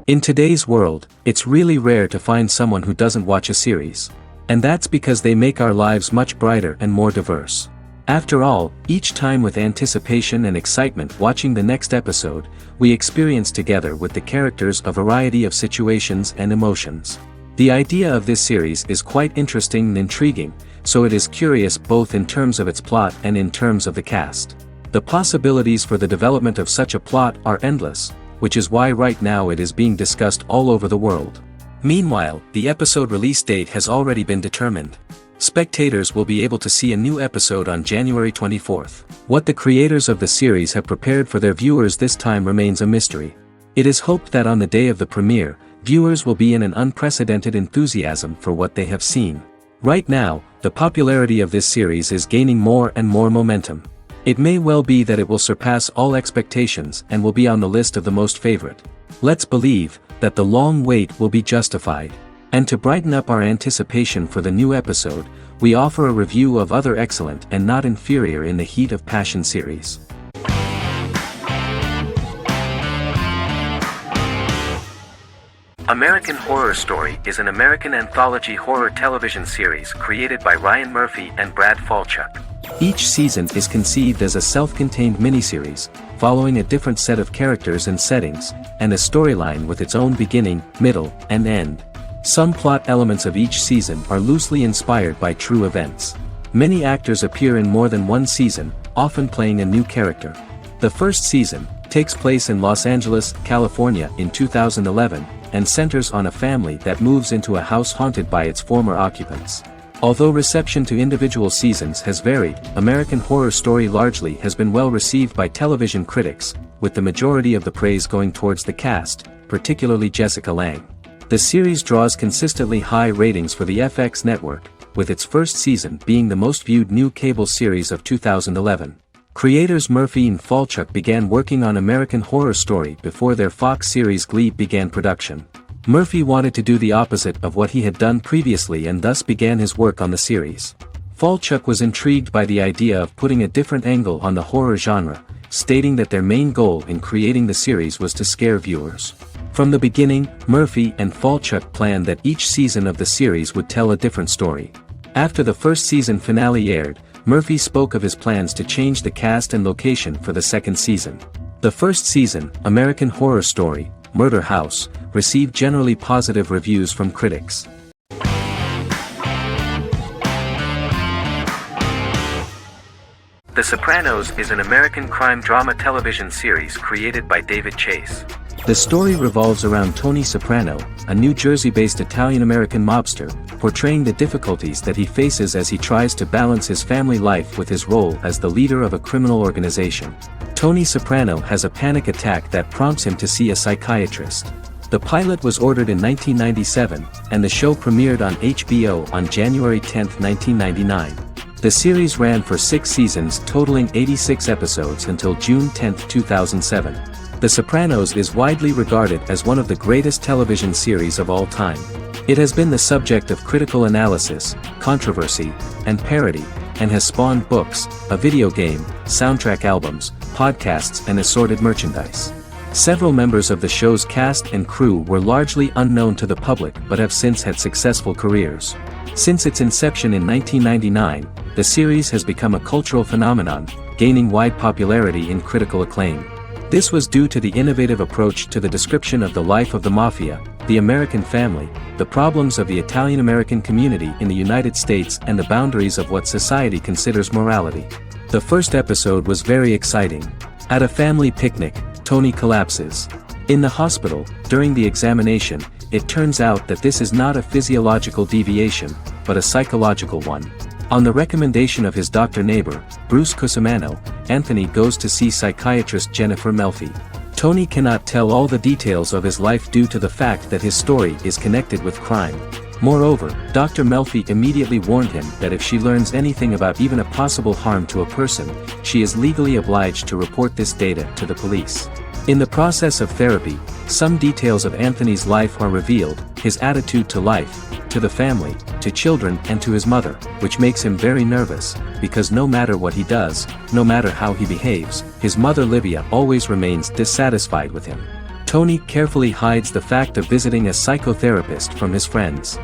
In today's world, it's really rare to find someone who doesn't watch a series. And that's because they make our lives much brighter and more diverse. After all, each time with anticipation and excitement watching the next episode, we experience together with the characters a variety of situations and emotions. The idea of this series is quite interesting and intriguing, so it is curious both in terms of its plot and in terms of the cast. The possibilities for the development of such a plot are endless, which is why right now it is being discussed all over the world. Meanwhile, the episode release date has already been determined. Spectators will be able to see a new episode on January 24th. What the creators of the series have prepared for their viewers this time remains a mystery. It is hoped that on the day of the premiere, viewers will be in an unprecedented enthusiasm for what they have seen. Right now, the popularity of this series is gaining more and more momentum. It may well be that it will surpass all expectations and will be on the list of the most favorite. Let's believe that the long wait will be justified. And to brighten up our anticipation for the new episode, we offer a review of other excellent and not inferior in the Heat of Passion series. American Horror Story is an American anthology horror television series created by Ryan Murphy and Brad Falchuk. Each season is conceived as a self-contained miniseries, following a different set of characters and settings, and a storyline with its own beginning, middle, and end. Some plot elements of each season are loosely inspired by true events. Many actors appear in more than one season, often playing a new character. The first season takes place in Los Angeles, California in 2011, and centers on a family that moves into a house haunted by its former occupants. Although reception to individual seasons has varied, American Horror Story largely has been well received by television critics, with the majority of the praise going towards the cast, particularly Jessica Lange. The series draws consistently high ratings for the FX network, with its first season being the most viewed new cable series of 2011. Creators Murphy and Falchuk began working on American Horror Story before their Fox series Glee began production. Murphy wanted to do the opposite of what he had done previously and thus began his work on the series. Falchuk was intrigued by the idea of putting a different angle on the horror genre, stating that their main goal in creating the series was to scare viewers. From the beginning, Murphy and Falchuk planned that each season of the series would tell a different story. After the first season finale aired, Murphy spoke of his plans to change the cast and location for the second season. The first season, American Horror Story, Murder House, received generally positive reviews from critics. The Sopranos is an American crime drama television series created by David Chase. The story revolves around Tony Soprano, a New Jersey-based Italian-American mobster, portraying the difficulties that he faces as he tries to balance his family life with his role as the leader of a criminal organization. Tony Soprano has a panic attack that prompts him to see a psychiatrist. The pilot was ordered in 1997, and the show premiered on HBO on January 10, 1999. The series ran for 6 seasons totaling 86 episodes until June 10, 2007. The Sopranos is widely regarded as one of the greatest television series of all time. It has been the subject of critical analysis, controversy, and parody, and has spawned books, a video game, soundtrack albums, podcasts and assorted merchandise. Several members of the show's cast and crew were largely unknown to the public but have since had successful careers. Since its inception in 1999, the series has become a cultural phenomenon, gaining wide popularity and critical acclaim. This was due to the innovative approach to the description of the life of the mafia, the American family, the problems of the Italian-American community in the United States and the boundaries of what society considers morality. The first episode was very exciting. At a family picnic, Tony collapses. In the hospital, during the examination, it turns out that this is not a physiological deviation, but a psychological one. On the recommendation of his doctor neighbor, Bruce Cusimano, Anthony goes to see psychiatrist Jennifer Melfi. Tony cannot tell all the details of his life due to the fact that his story is connected with crime. Moreover, Dr. Melfi immediately warned him that if she learns anything about even a possible harm to a person, she is legally obliged to report this data to the police. In the process of therapy, some details of Anthony's life are revealed, his attitude to life, to the family, to children and to his mother, which makes him very nervous, because no matter what he does, no matter how he behaves, his mother Livia always remains dissatisfied with him. Tony carefully hides the fact of visiting a psychotherapist from his friends.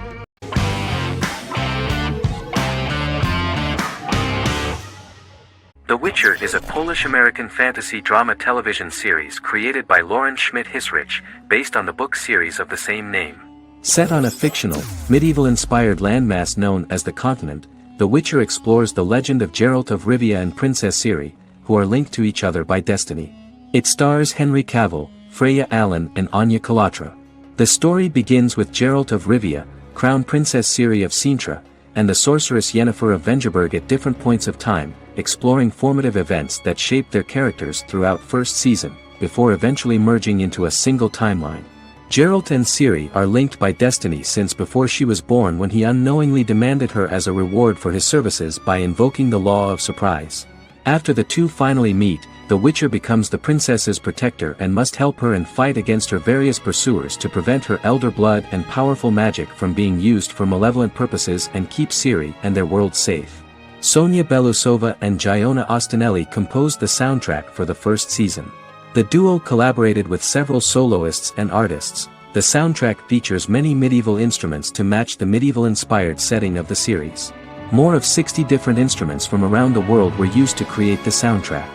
The Witcher is a Polish-American fantasy drama television series created by Lauren Schmidt-Hissrich, based on the book series of the same name. Set on a fictional, medieval-inspired landmass known as the Continent, The Witcher explores the legend of Geralt of Rivia and Princess Ciri, who are linked to each other by destiny. It stars Henry Cavill, Freya Allan and Anya Chalotra. The story begins with Geralt of Rivia, Crown Princess Ciri of Sintra, and the sorceress Yennefer of Vengerberg at different points of time, exploring formative events that shaped their characters throughout first season, before eventually merging into a single timeline. Geralt and Ciri are linked by destiny since before she was born, when he unknowingly demanded her as a reward for his services by invoking the law of surprise. After the two finally meet, the Witcher becomes the princess's protector and must help her and fight against her various pursuers to prevent her elder blood and powerful magic from being used for malevolent purposes and keep Ciri and their world safe. Sonia Belousova and Giona Ostinelli composed the soundtrack for the first season. The duo collaborated with several soloists and artists. The soundtrack features many medieval instruments to match the medieval-inspired setting of the series. More of 60 different instruments from around the world were used to create the soundtrack.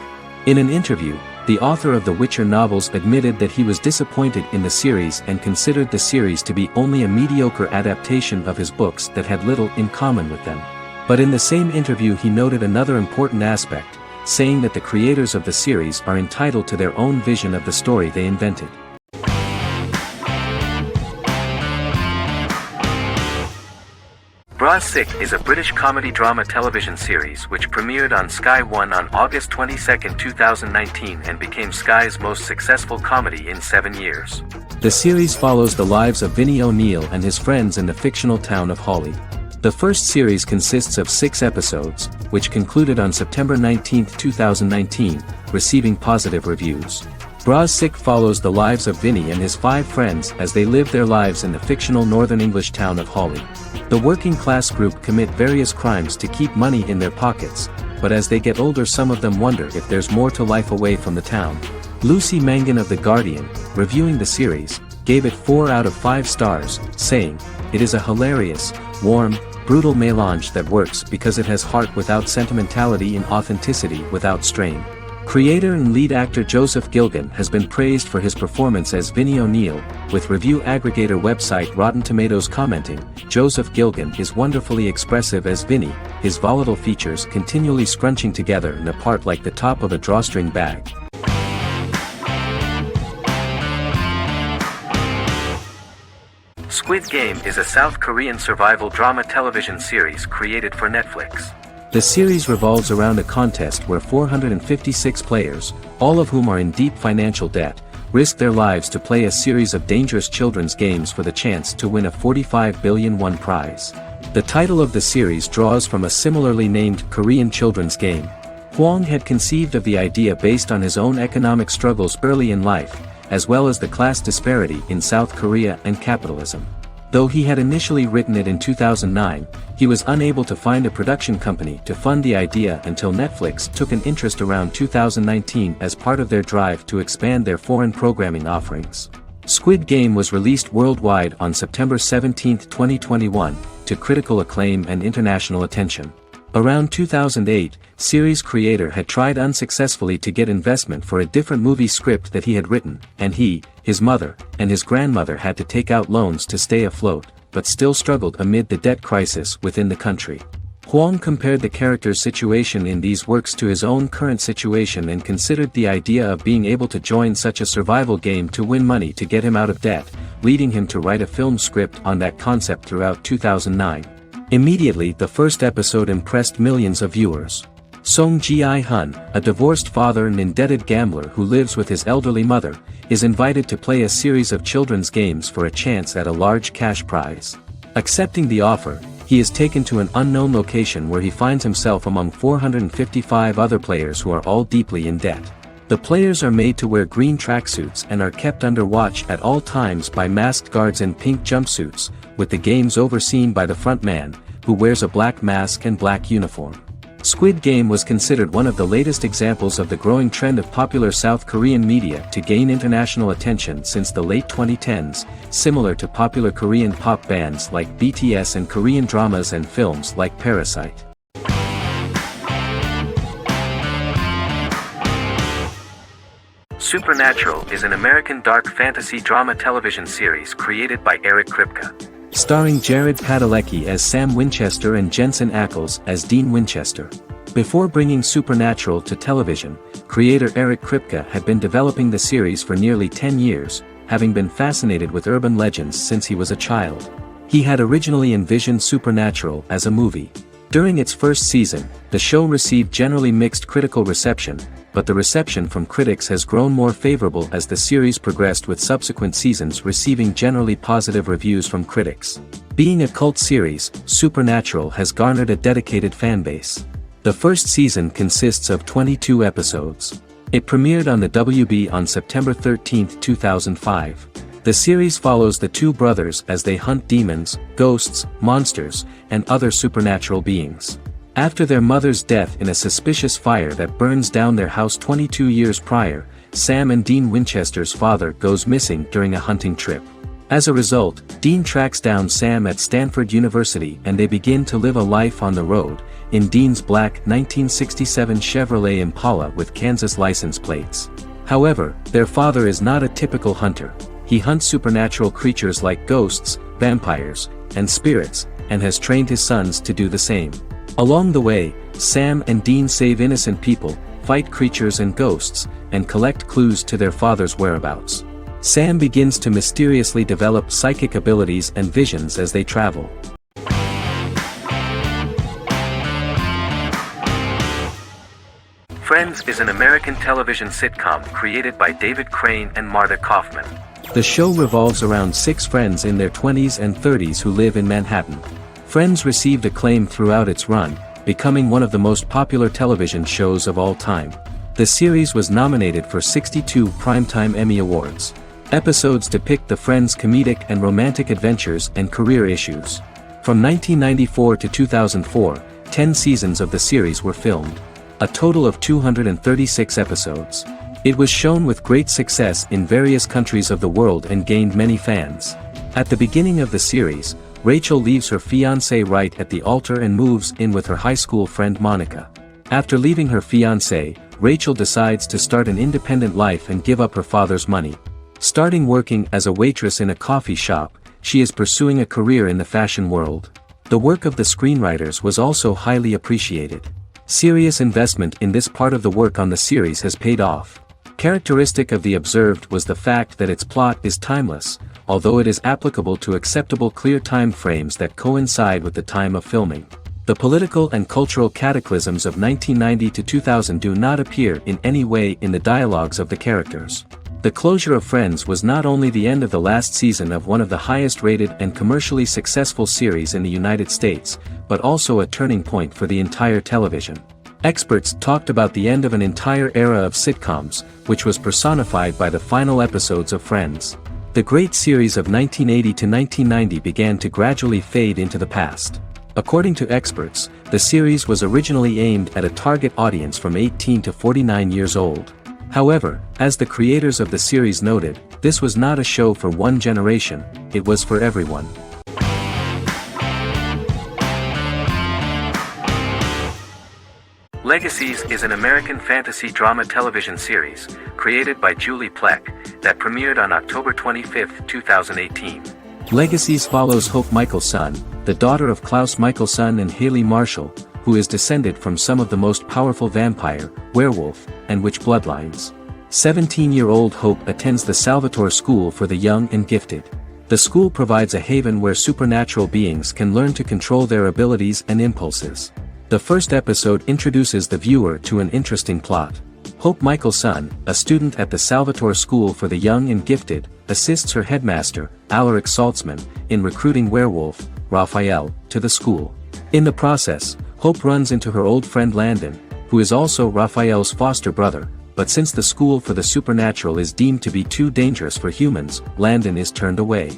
In an interview, the author of the Witcher novels admitted that he was disappointed in the series and considered the series to be only a mediocre adaptation of his books that had little in common with them. But in the same interview he noted another important aspect, saying that the creators of the series are entitled to their own vision of the story they invented. Bra Sick is a British comedy drama television series which premiered on Sky One on August 22, 2019 and became Sky's most successful comedy in 7 years. The series follows the lives of Vinnie O'Neill and his friends in the fictional town of Hawley. The first series consists of 6 episodes, which concluded on September 19, 2019, receiving positive reviews. Bra Sick follows the lives of Vinnie and his 5 friends as they live their lives in the fictional Northern English town of Hawley. The working class group commit various crimes to keep money in their pockets, but as they get older some of them wonder if there's more to life away from the town. Lucy Mangan of The Guardian, reviewing the series, gave it 4 out of 5 stars, saying, "It is a hilarious, warm, brutal melange that works because it has heart without sentimentality and authenticity without strain." Creator and lead actor Joseph Gilgun has been praised for his performance as Vinnie O'Neill, with review aggregator website Rotten Tomatoes commenting, "Joseph Gilgun is wonderfully expressive as Vinnie, his volatile features continually scrunching together and apart like the top of a drawstring bag." Squid Game is a South Korean survival drama television series created for Netflix. The series revolves around a contest where 456 players, all of whom are in deep financial debt, risk their lives to play a series of dangerous children's games for the chance to win a 45 billion won prize. The title of the series draws from a similarly named Korean children's game. Hwang had conceived of the idea based on his own economic struggles early in life, as well as the class disparity in South Korea and capitalism. Though he had initially written it in 2009, he was unable to find a production company to fund the idea until Netflix took an interest around 2019 as part of their drive to expand their foreign programming offerings. Squid Game was released worldwide on September 17, 2021, to critical acclaim and international attention. Around 2008, series creator had tried unsuccessfully to get investment for a different movie script that he had written, and he, his mother, and his grandmother had to take out loans to stay afloat, but still struggled amid the debt crisis within the country. Hwang compared the character's situation in these works to his own current situation and considered the idea of being able to join such a survival game to win money to get him out of debt, leading him to write a film script on that concept throughout 2009. Immediately the first episode impressed millions of viewers. Song Ji-hun, a divorced father and indebted gambler who lives with his elderly mother, is invited to play a series of children's games for a chance at a large cash prize. Accepting the offer, he is taken to an unknown location where he finds himself among 455 other players who are all deeply in debt. The players are made to wear green tracksuits and are kept under watch at all times by masked guards in pink jumpsuits, with the games overseen by the front man, who wears a black mask and black uniform. Squid Game was considered one of the latest examples of the growing trend of popular South Korean media to gain international attention since the late 2010s, similar to popular Korean pop bands like BTS and Korean dramas and films like Parasite. Supernatural is an American dark fantasy drama television series created by Eric Kripke. Starring Jared Padalecki as Sam Winchester and Jensen Ackles as Dean Winchester. Before bringing Supernatural to television, creator Eric Kripke had been developing the series for nearly 10 years, having been fascinated with urban legends since he was a child. He had originally envisioned Supernatural as a movie. During its first season, the show received generally mixed critical reception, but the reception from critics has grown more favorable as the series progressed, with subsequent seasons receiving generally positive reviews from critics. Being a cult series, Supernatural has garnered a dedicated fanbase. The first season consists of 22 episodes. It premiered on the WB on September 13, 2005. The series follows the two brothers as they hunt demons, ghosts, monsters, and other supernatural beings. After their mother's death in a suspicious fire that burns down their house 22 years prior, Sam and Dean Winchester's father goes missing during a hunting trip. As a result, Dean tracks down Sam at Stanford University and they begin to live a life on the road, in Dean's black 1967 Chevrolet Impala with Kansas license plates. However, their father is not a typical hunter. He hunts supernatural creatures like ghosts, vampires, and spirits, and has trained his sons to do the same. Along the way, Sam and Dean save innocent people, fight creatures and ghosts, and collect clues to their father's whereabouts. Sam begins to mysteriously develop psychic abilities and visions as they travel. Friends is an American television sitcom created by David Crane and Martha Kaufman. The show revolves around 6 friends in their 20s and 30s who live in Manhattan. Friends received acclaim throughout its run, becoming one of the most popular television shows of all time. The series was nominated for 62 Primetime Emmy Awards. Episodes depict the friends' comedic and romantic adventures and career issues. From 1994 to 2004, 10 seasons of the series were filmed. A total of 236 episodes. It was shown with great success in various countries of the world and gained many fans. At the beginning of the series, Rachel leaves her fiancé right at the altar and moves in with her high school friend Monica. After leaving her fiancé, Rachel decides to start an independent life and give up her father's money. Starting working as a waitress in a coffee shop, she is pursuing a career in the fashion world. The work of the screenwriters was also highly appreciated. Serious investment in this part of the work on the series has paid off. Characteristic of The Observed was the fact that its plot is timeless, although it is applicable to acceptable clear time frames that coincide with the time of filming. The political and cultural cataclysms of 1990 to 2000 do not appear in any way in the dialogues of the characters. The closure of Friends was not only the end of the last season of one of the highest-rated and commercially successful series in the United States, but also a turning point for the entire television. Experts talked about the end of an entire era of sitcoms, which was personified by the final episodes of Friends. The great series of 1980 to 1990 began to gradually fade into the past. According to experts, the series was originally aimed at a target audience from 18 to 49 years old. However, as the creators of the series noted, this was not a show for one generation, it was for everyone. Legacies is an American fantasy drama television series, created by Julie Plec, that premiered on October 25, 2018. Legacies follows Hope Michelson, the daughter of Klaus Michelson and Haley Marshall, who is descended from some of the most powerful vampire, werewolf, and witch bloodlines. 17-year-old Hope attends the Salvatore School for the Young and Gifted. The school provides a haven where supernatural beings can learn to control their abilities and impulses. The first episode introduces the viewer to an interesting plot. Hope Michelson, a student at the Salvatore School for the Young and Gifted, assists her headmaster, Alaric Saltzman, in recruiting werewolf, Raphael, to the school. In the process, Hope runs into her old friend Landon, who is also Raphael's foster brother, but since the school for the supernatural is deemed to be too dangerous for humans, Landon is turned away.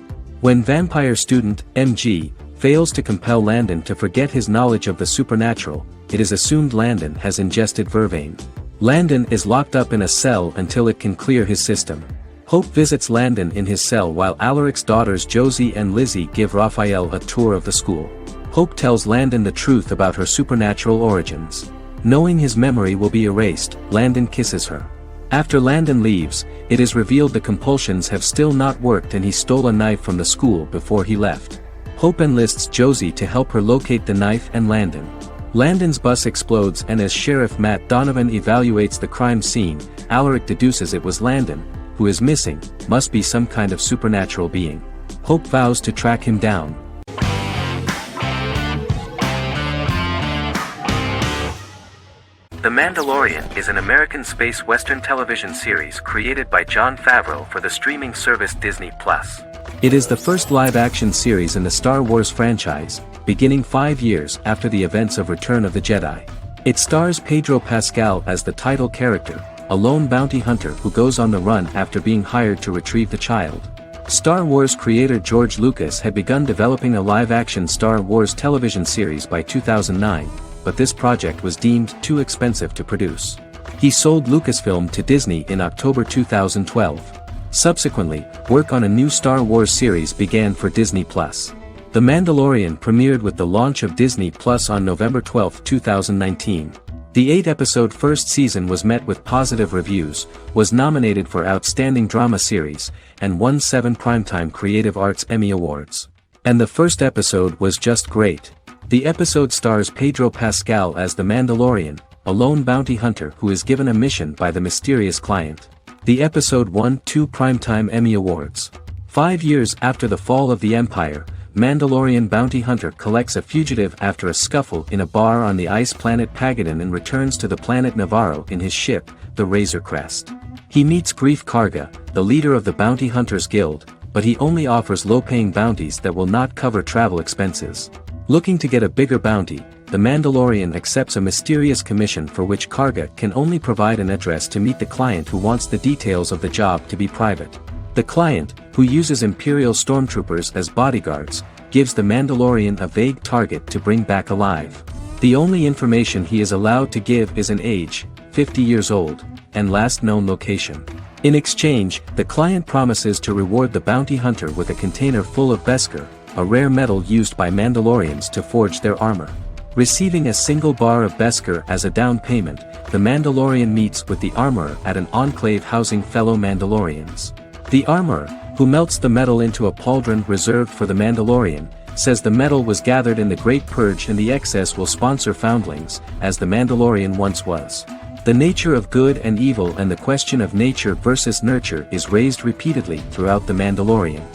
When vampire student, MG, fails to compel Landon to forget his knowledge of the supernatural. It is assumed Landon has ingested vervain. Landon is locked up in a cell until it can clear his system. Hope visits Landon in his cell while Alaric's daughters Josie and Lizzie give Raphael a tour of the school. Hope tells Landon the truth about her supernatural origins. Knowing his memory will be erased, Landon kisses her. After Landon leaves, it is revealed the compulsions have still not worked and he stole a knife from the school before he left. Hope enlists Josie to help her locate the knife and Landon. Landon's bus explodes and as Sheriff Matt Donovan evaluates the crime scene, Alaric deduces it was Landon, who is missing, must be some kind of supernatural being. Hope vows to track him down. The Mandalorian is an American space western television series created by Jon Favreau for the streaming service Disney+. It is the first live-action series in the Star Wars franchise, beginning 5 years after the events of Return of the Jedi. It stars Pedro Pascal as the title character, a lone bounty hunter who goes on the run after being hired to retrieve the child. Star Wars creator George Lucas had begun developing a live-action Star Wars television series by 2009, but this project was deemed too expensive to produce. He sold Lucasfilm to Disney in October 2012. Subsequently, work on a new Star Wars series began for Disney+. The Mandalorian premiered with the launch of Disney+ on November 12, 2019. The 8-episode first season was met with positive reviews, was nominated for Outstanding Drama Series, and won 7 Primetime Creative Arts Emmy Awards. And the first episode was just great. The episode stars Pedro Pascal as the Mandalorian, a lone bounty hunter who is given a mission by the mysterious client. The episode won 2 Primetime Emmy Awards. 5 years after the fall of the Empire, Mandalorian bounty hunter collects a fugitive after a scuffle in a bar on the ice planet Pagadan and returns to the planet Navarro in his ship, the Razor Crest. He meets Grief Karga, the leader of the Bounty Hunters Guild, but he only offers low-paying bounties that will not cover travel expenses. Looking to get a bigger bounty, the Mandalorian accepts a mysterious commission for which Karga can only provide an address to meet the client who wants the details of the job to be private. The client, who uses Imperial stormtroopers as bodyguards, gives the Mandalorian a vague target to bring back alive. The only information he is allowed to give is an age, 50 years old, and last known location. In exchange, the client promises to reward the bounty hunter with a container full of Beskar, a rare metal used by Mandalorians to forge their armor. Receiving a single bar of Beskar as a down payment, the Mandalorian meets with the armorer at an enclave housing fellow Mandalorians. The armorer, who melts the metal into a pauldron reserved for the Mandalorian, says the metal was gathered in the Great Purge and the excess will sponsor foundlings, as the Mandalorian once was. The nature of good and evil and the question of nature versus nurture is raised repeatedly throughout the Mandalorian.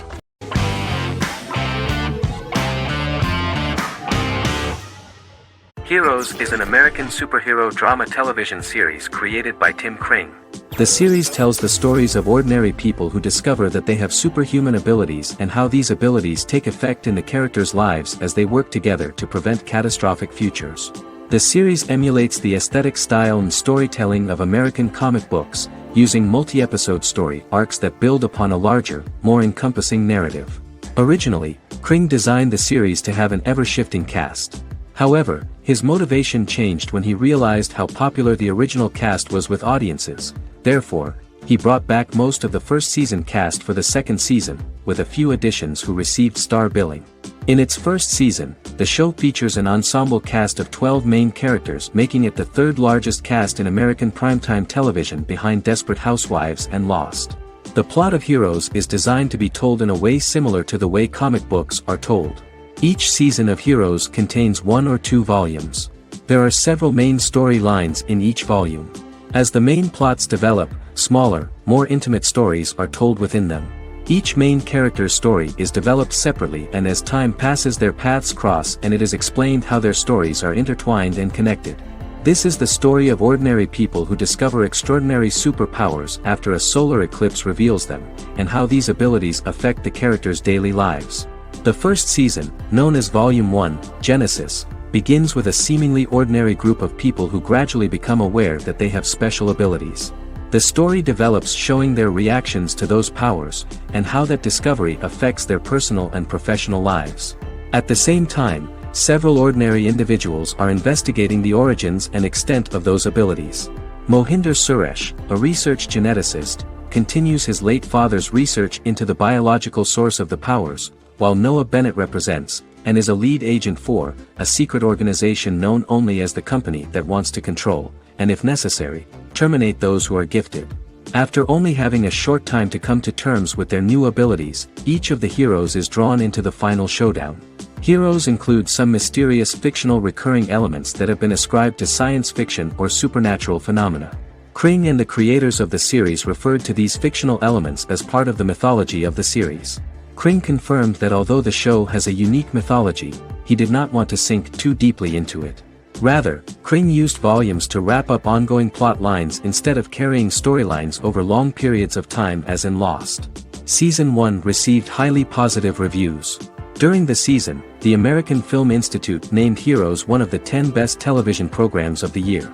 Heroes is an American superhero drama television series created by Tim Kring. The series tells the stories of ordinary people who discover that they have superhuman abilities and how these abilities take effect in the characters' lives as they work together to prevent catastrophic futures. The series emulates the aesthetic style and storytelling of American comic books, using multi-episode story arcs that build upon a larger, more encompassing narrative. Originally, Kring designed the series to have an ever-shifting cast. However, his motivation changed when he realized how popular the original cast was with audiences. Therefore, he brought back most of the first season cast for the second season, with a few additions who received star billing. In its first season, the show features an ensemble cast of 12 main characters, making it the third largest cast in American primetime television behind Desperate Housewives and Lost. The plot of Heroes is designed to be told in a way similar to the way comic books are told. Each season of Heroes contains 1 or 2 volumes. There are several main storylines in each volume. As the main plots develop, smaller, more intimate stories are told within them. Each main character's story is developed separately, and as time passes their paths cross and it is explained how their stories are intertwined and connected. This is the story of ordinary people who discover extraordinary superpowers after a solar eclipse reveals them, and how these abilities affect the characters' daily lives. The first season, known as Volume 1, Genesis, begins with a seemingly ordinary group of people who gradually become aware that they have special abilities. The story develops showing their reactions to those powers, and how that discovery affects their personal and professional lives. At the same time, several ordinary individuals are investigating the origins and extent of those abilities. Mohinder Suresh, a research geneticist, continues his late father's research into the biological source of the powers, while Noah Bennett represents, and is a lead agent for, a secret organization known only as the company that wants to control, and if necessary, terminate those who are gifted. After only having a short time to come to terms with their new abilities, each of the heroes is drawn into the final showdown. Heroes include some mysterious fictional recurring elements that have been ascribed to science fiction or supernatural phenomena. Kring and the creators of the series referred to these fictional elements as part of the mythology of the series. Kring confirmed that although the show has a unique mythology, he did not want to sink too deeply into it. Rather, Kring used volumes to wrap up ongoing plot lines instead of carrying storylines over long periods of time as in Lost. Season 1 received highly positive reviews. During the season, the American Film Institute named Heroes one of the 10 best television programs of the year.